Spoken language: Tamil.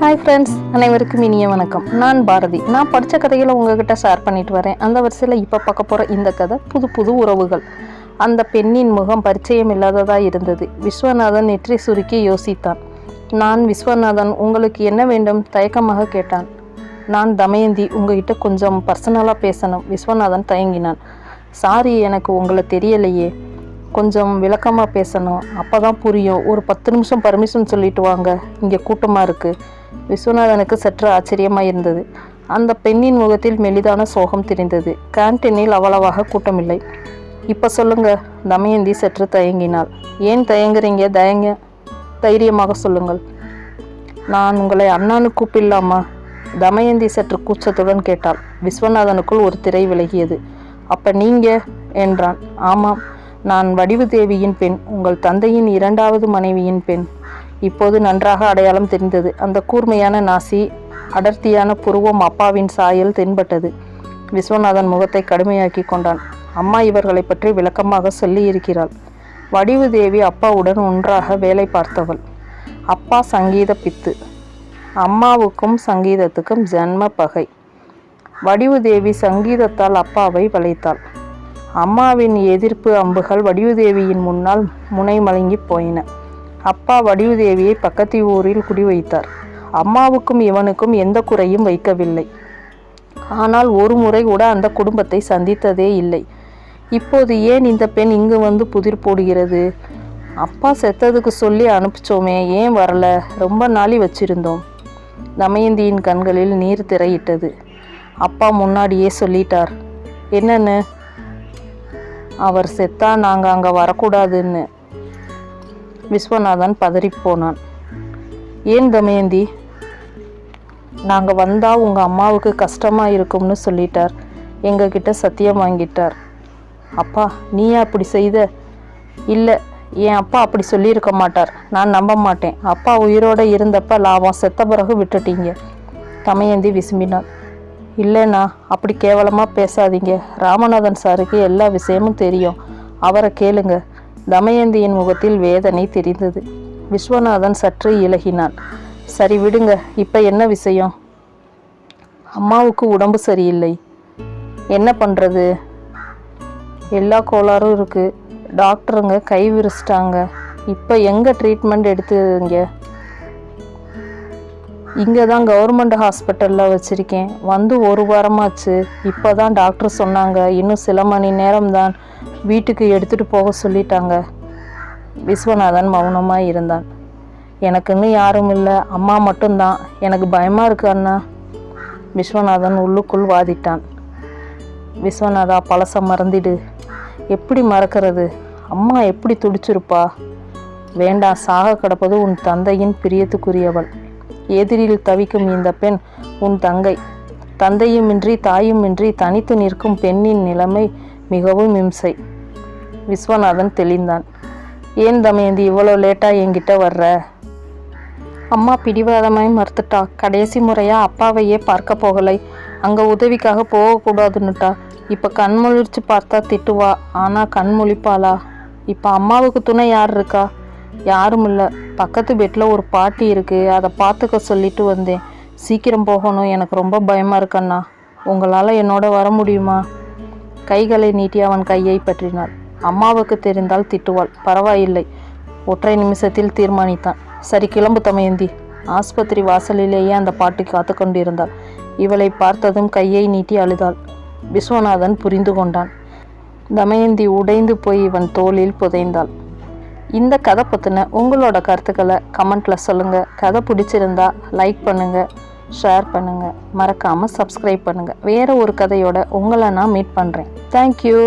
ஹாய் ஃப்ரெண்ட்ஸ், அனைவருக்கும் இனிய வணக்கம். நான் பாரதி. நான் படித்த கதைகளை உங்ககிட்ட ஷேர் பண்ணிட்டு வரேன். அந்த வரிசையில் இப்போ பார்க்க போகிற இந்த கதை புது புது உறவுகள். அந்த பெண்ணின் முகம் பரிச்சயம் இல்லாததாக இருந்தது. விஸ்வநாதன் நெற்றி சுருக்கி யோசித்தான். நான் விஸ்வநாதன், உங்களுக்கு என்ன வேண்டும்? தயக்கமாக கேட்டான். நான் தமயந்தி, உங்ககிட்ட கொஞ்சம் பர்சனலாக பேசணும். விஸ்வநாதன் தயங்கினான். சாரி, எனக்கு உங்களை தெரியலையே, கொஞ்சம் விளக்கமாக பேசணும், அப்போ தான் புரியும். ஒரு 10 நிமிஷம் பர்மிஷன் சொல்லிட்டு வாங்க, இங்கே கூட்டமாக இருக்குது. விஸ்வநாதனுக்கு சற்று ஆச்சரியமாக இருந்தது. அந்த பெண்ணின் முகத்தில் மெலிதான சோகம் தெரிந்தது. கேன்டீனில் அவ்வளவாக கூட்டமில்லை. இப்போ சொல்லுங்க. தமயந்தி சற்று தயங்கினாள். ஏன் தயங்குறீங்க? தைரியமாக சொல்லுங்கள். நான் உங்களை அண்ணான்னு கூப்பிடலாமா? தமயந்தி சற்று கூச்சத்துடன் கேட்டாள். விஸ்வநாதனுக்குள் ஒரு திரை விலகியது. அப்போ நீங்கள் என்றான். ஆமாம், நான் வடிவு தேவியின் பெண், உங்கள் தந்தையின் 2வது மனைவியின் பெண். இப்போது நன்றாக அடையாளம் தெரிந்தது. அந்த கூர்மையான நாசி, அடர்த்தியான புருவம், அப்பாவின் சாயல் தென்பட்டது. விஸ்வநாதன் முகத்தை கடுமையாக்கி கொண்டான். அம்மா இவர்களை பற்றி விளக்கமாக சொல்லி இருக்கிறாள். வடிவு தேவி அப்பாவுடன் ஒன்றாக வேலை பார்த்தவள். அப்பா சங்கீத பித்து. அம்மாவுக்கும் சங்கீதத்துக்கும் ஜன்ம பகை. வடிவு தேவி சங்கீதத்தால் அப்பாவை வளைத்தாள். அம்மாவின் எதிர்ப்பு அம்புகள் வடிவுதேவியின் முன்னால் முனை மலங்கி போயின. அப்பா வடிவுதேவியை பக்கத்து ஊரில் குடி வைத்தார். அம்மாவுக்கும் இவனுக்கும் எந்த குறையும் வைக்கவில்லை. ஆனால் ஒரு முறை கூட அந்த குடும்பத்தை சந்தித்ததே இல்லை. இப்போது ஏன் இந்த பெண் இங்கு வந்து புதிர் போடுகிறது? அப்பா செத்ததுக்கு சொல்லி அனுப்பிச்சோமே, ஏன் வரல? ரொம்ப நாளி வச்சிருந்தோம். தமயந்தியின் கண்களில் நீர் திரையிட்டது. அப்பா முன்னாடியே சொல்லிட்டார். என்னன்னு? அவர் செத்தா நாங்கள் அங்கே வரக்கூடாதுன்னு. விஸ்வநாதன் பதறிப்போனான். ஏன் தமயந்தி? நாங்கள் வந்தால் உங்கள் அம்மாவுக்கு கஷ்டமாக இருக்கும்னு சொல்லிட்டார். எங்ககிட்ட சத்தியம் வாங்கிட்டார். அப்பா, நீயே அப்படி செய்த? இல்லை, என் அப்பா அப்படி சொல்லியிருக்க மாட்டார். நான் நம்ப மாட்டேன். அப்பா உயிரோடு இருந்தப்ப லாபம், செத்த பிறகு விட்டுட்டீங்க. தமயந்தி விசும்பினான். இல்லைண்ணா, அப்படி கேவலமாக பேசாதீங்க. ராமநாதன் சாருக்கு எல்லா விஷயமும் தெரியும், அவரை கேளுங்க. தமயந்தியின் முகத்தில் வேதனை தெரிந்தது. விஸ்வநாதன் சற்று இலகினான். சரி விடுங்க, இப்போ என்ன விஷயம்? அம்மாவுக்கு உடம்பு சரியில்லை. என்ன பண்ணுறது? எல்லா கோளாறும் இருக்குது. டாக்டருங்க கை விரிச்சிட்டாங்க. இப்போ எங்கே ட்ரீட்மெண்ட் எடுத்துங்க? இங்கே தான் கவர்மெண்ட் ஹாஸ்பிட்டலில் வச்சுருக்கேன். வந்து 1 வாரமாச்சு. இப்போ தான் டாக்டர் சொன்னாங்க, இன்னும் சில மணி நேரம்தான், வீட்டுக்கு எடுத்துகிட்டு போக சொல்லிட்டாங்க. விஸ்வநாதன் மௌனமாக இருந்தான். எனக்குன்னு யாரும் இல்லை, அம்மா மட்டும்தான். எனக்கு பயமாக இருக்கு அண்ணா. விஸ்வநாதன் உள்ளுக்குள் வாதிட்டான். விஸ்வநாதா, பழச மறந்துடு. எப்படி மறக்கிறது? அம்மா எப்படி துடிச்சிருப்பா? வேண்டாம், சாக கிடப்பது உன் தந்தையின் பிரியத்துக்குரியவள். எதிரில் தவிக்கும் இந்த பெண் உன் தங்கை. தந்தையுமின்றி தாயுமின்றி தனித்து நிற்கும் பெண்ணின் நிலைமை மிகவும் இம்சை. விஸ்வநாதன் தெளிந்தான். ஏன் தமயந்தி இவ்வளோ லேட்டாக என்கிட்ட வர்ற? அம்மா பிடிவாதமாய் மறுத்துட்டா. கடைசி முறையாக அப்பாவையே பார்க்க போகலை. அங்கே உதவிக்காக போகக்கூடாதுன்னுட்டா. இப்போ கண்முழிச்சு பார்த்தா திட்டுவா, ஆனால் கண்முழிப்பாளா? இப்போ அம்மாவுக்கு துணை யார் இருக்கா? யாரும் இல்லை. பக்கத்து பெட்டில் ஒரு பாட்டி இருக்குது, அதை பார்த்துக்க சொல்லிட்டு வந்தேன். சீக்கிரம் போகணும், எனக்கு ரொம்ப பயமாக இருக்கண்ணா. உங்களால் என்னோட வர முடியுமா? கைகளை நீட்டி அவன் கையை பற்றினாள். அம்மாவுக்கு தெரிந்தால் திட்டுவாள். பரவாயில்லை, ஒற்றை நிமிஷத்தில் தீர்மானித்தான். சரி, கிளம்பு தமயந்தி. ஆஸ்பத்திரி வாசலிலேயே அந்த பாட்டி காத்து கொண்டிருந்தாள். இவளை பார்த்ததும் கையை நீட்டி அழுதாள். விஸ்வநாதன் புரிந்து கொண்டான். தமயந்தி உடைந்து போய் இவன் தோளில் புதைந்தாள். இந்த கதை பற்றின உங்களோட கருத்துக்களை கமெண்ட்டில் சொல்லுங்கள். கதை பிடிச்சிருந்தா லைக் பண்ணுங்கள், ஷேர் பண்ணுங்கள், மறக்காமல் சப்ஸ்கிரைப் பண்ணுங்கள். வேறு ஒரு கதையோட உங்களை நான் மீட் பண்ணுறேன். தேங்க்யூ.